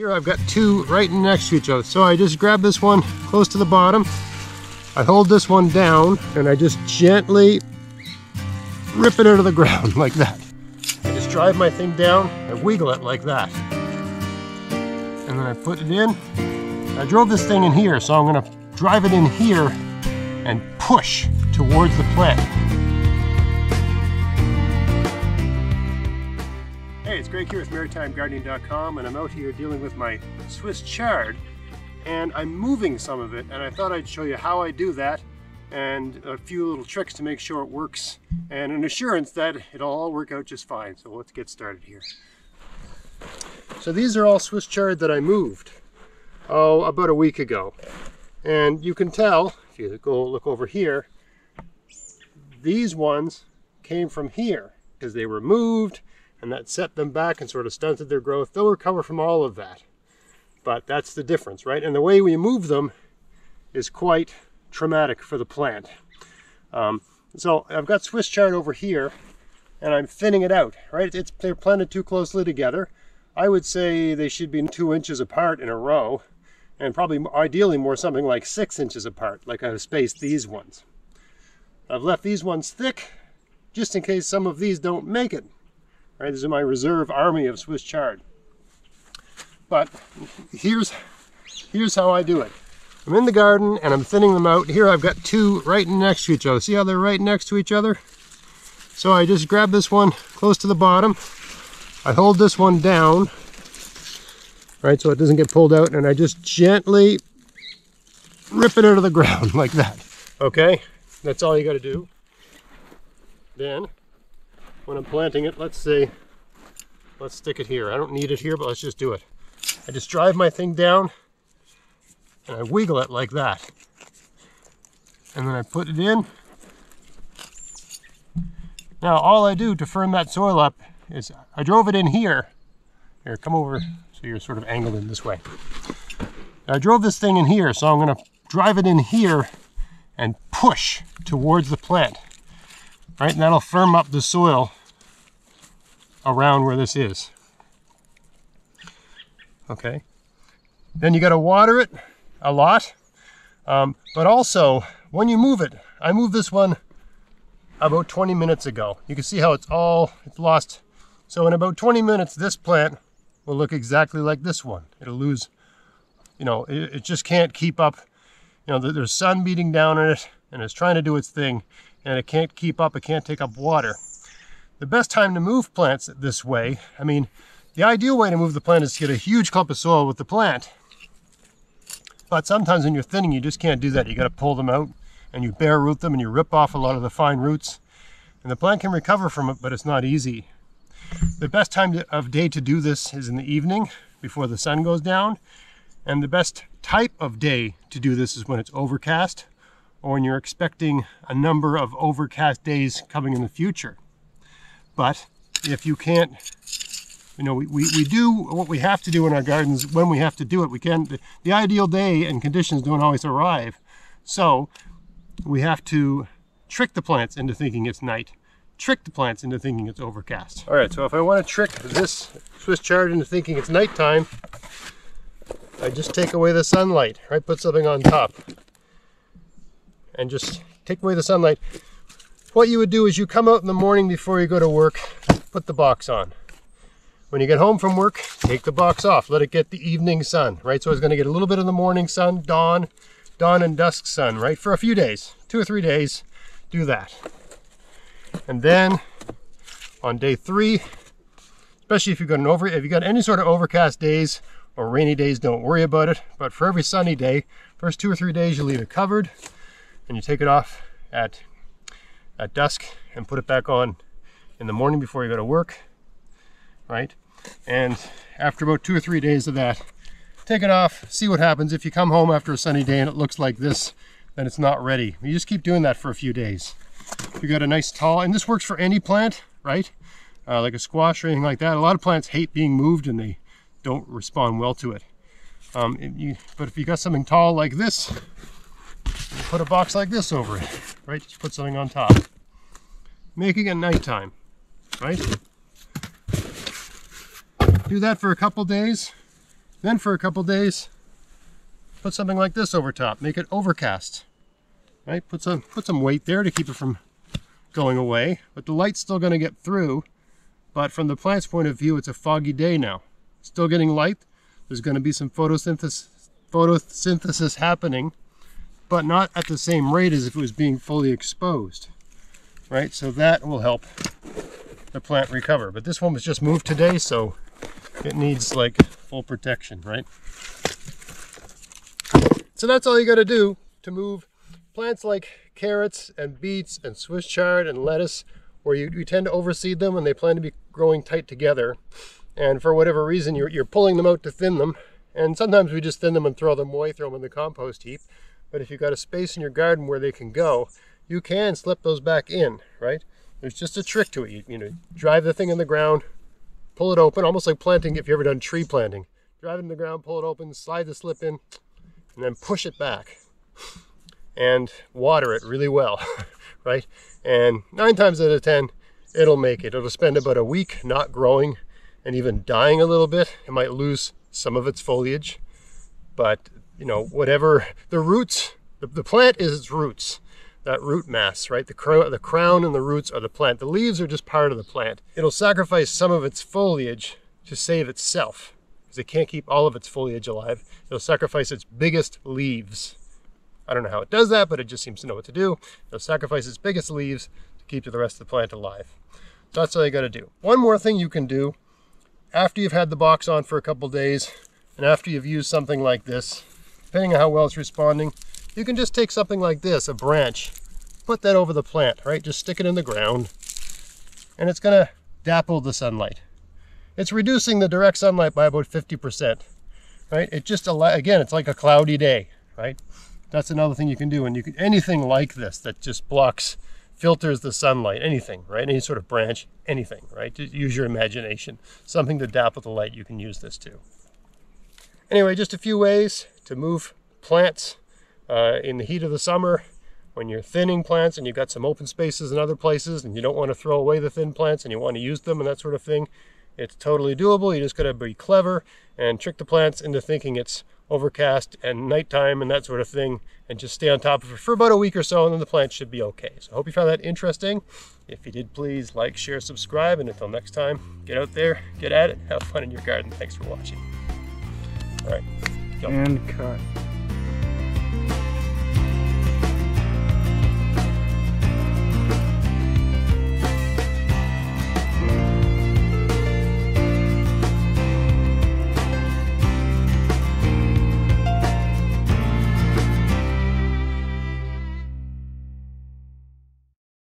Here I've got two right next to each other. So I just grab this one close to the bottom. I hold this one down and I just gently rip it out of the ground like that. I just drive my thing down, I wiggle it like that. And then I put it in. I drove this thing in here, so I'm gonna drive it in here and push towards the plant. Hey, it's Greg here with MaritimeGardening.com, and I'm out here dealing with my Swiss chard, and I'm moving some of it, and I thought I'd show you how I do that and a few little tricks to make sure it works and an assurance that it'll all work out just fine. So let's get started here. So these are all Swiss chard that I moved about a week ago, and you can tell if you go look over here, these ones came from here because they were moved and that set them back and sort of stunted their growth. They'll recover from all of that, but that's the difference, right? And the way we move them is quite traumatic for the plant. So I've got Swiss chard over here and I'm thinning it out, right? They're planted too closely together. I would say they should be 2 inches apart in a row, and probably ideally more something like 6 inches apart, like I've spaced these ones. I've left these ones thick just in case some of these don't make it. Right, this is my reserve army of Swiss chard. But here's how I do it. I'm in the garden and I'm thinning them out. Here I've got two right next to each other. See how they're right next to each other? So I just grab this one close to the bottom. I hold this one down, right, so it doesn't get pulled out, and I just gently rip it out of the ground like that. Okay, that's all you got to do. Then, when I'm planting it, let's stick it here. I don't need it here, but let's just do it. I just drive my thing down and I wiggle it like that. And then I put it in. Now all I do to firm that soil up is I drove it in here. Here, come over so you're sort of angled in this way. I drove this thing in here, so I'm going to drive it in here and push towards the plant. Right, and that'll firm up the soil around where this is. Okay. Then you got to water it a lot, but also when you move it, I moved this one about 20 minutes ago. You can see how it's lost. So in about 20 minutes, this plant will look exactly like this one. It'll lose, it just can't keep up. There's sun beating down on it and it's trying to do its thing, and it can't keep up, it can't take up water. The best time to move plants this way, the ideal way to move the plant is to get a huge clump of soil with the plant. But sometimes when you're thinning, you just can't do that. You got to pull them out and you bare root them and you rip off a lot of the fine roots. And the plant can recover from it, but it's not easy. The best time of day to do this is in the evening before the sun goes down. And the best type of day to do this is when it's overcast or when you're expecting a number of overcast days coming in the future. But if you can't, we do what we have to do in our gardens when we have to do it. We can. The ideal day and conditions don't always arrive. So we have to trick the plants into thinking it's night, trick the plants into thinking it's overcast. All right, so if I want to trick this Swiss chard into thinking it's nighttime, I just take away the sunlight, right? Put something on top and just take away the sunlight. What you would do is you come out in the morning before you go to work, put the box on. When you get home from work, take the box off, let it get the evening sun, right? So it's going to get a little bit of the morning sun, dawn and dusk sun, right? For a few days, 2 or 3 days, do that. And then on day 3, especially if you've got any sort of overcast days or rainy days, don't worry about it. But for every sunny day, first 2 or 3 days, you leave it covered and you take it off at dusk and put it back on in the morning before you go to work, right? And after about 2 or 3 days of that, take it off, see what happens. If you come home after a sunny day and it looks like this, then it's not ready. You just keep doing that for a few days. If you got a nice tall, and this works for any plant, right? Like a squash or anything like that. A lot of plants hate being moved and they don't respond well to it. But if you got something tall like this, you put a box like this over it, right? Just put something on top. Making it nighttime, right? Do that for a couple days, Then for a couple days, put something like this over top. Make it overcast. Right? Put some weight there to keep it from going away. But the light's still going to get through. But from the plant's point of view, it's a foggy day now. Still getting light. There's going to be some photosynthesis happening, but not at the same rate as if it was being fully exposed. Right? So that will help the plant recover. But this one was just moved today, so it needs like full protection, right? So that's all you got to do to move plants like carrots and beets and Swiss chard and lettuce, where you tend to overseed them and they plan to be growing tight together. And for whatever reason, you're pulling them out to thin them. And sometimes we just thin them and throw them away, throw them in the compost heap. But if you've got a space in your garden where they can go, you can slip those back in, right? There's just a trick to it. You know, drive the thing in the ground, pull it open, almost like planting if you've ever done tree planting. Drive it in the ground, pull it open, slide the slip in, and then push it back. And water it really well, right? And 9 times out of 10, it'll make it. It'll spend about a week not growing and even dying a little bit. It might lose some of its foliage, but you know, whatever the roots, the plant is its roots, that root mass, right? The crown and the roots are the plant. The leaves are just part of the plant. It'll sacrifice some of its foliage to save itself, because it can't keep all of its foliage alive. It'll sacrifice its biggest leaves. I don't know how it does that, but it just seems to know what to do. It'll sacrifice its biggest leaves to keep the rest of the plant alive. So that's all you got to do. One more thing you can do after you've had the box on for a couple days, and after you've used something like this, depending on how well it's responding, you can just take something like this, a branch, put that over the plant, right? Just stick it in the ground, and it's going to dapple the sunlight. It's reducing the direct sunlight by about 50%, right? It just, again, it's like a cloudy day, right? That's another thing you can do. And you can, anything like this that just filters the sunlight, anything, right? Any sort of branch, anything, right? Just use your imagination. Something to dapple the light, you can use this too. Anyway, just a few ways to move plants in the heat of the summer, when you're thinning plants and you've got some open spaces in other places and you don't want to throw away the thin plants and you want to use them and that sort of thing. It's totally doable. You just got to be clever and trick the plants into thinking it's overcast and nighttime and that sort of thing, and just stay on top of it for about a week or so, and then the plant should be okay. So I hope you found that interesting. If you did, please like, share, subscribe, and until next time, get out there, get at it, have fun in your garden. Thanks for watching. All right, go. And cut.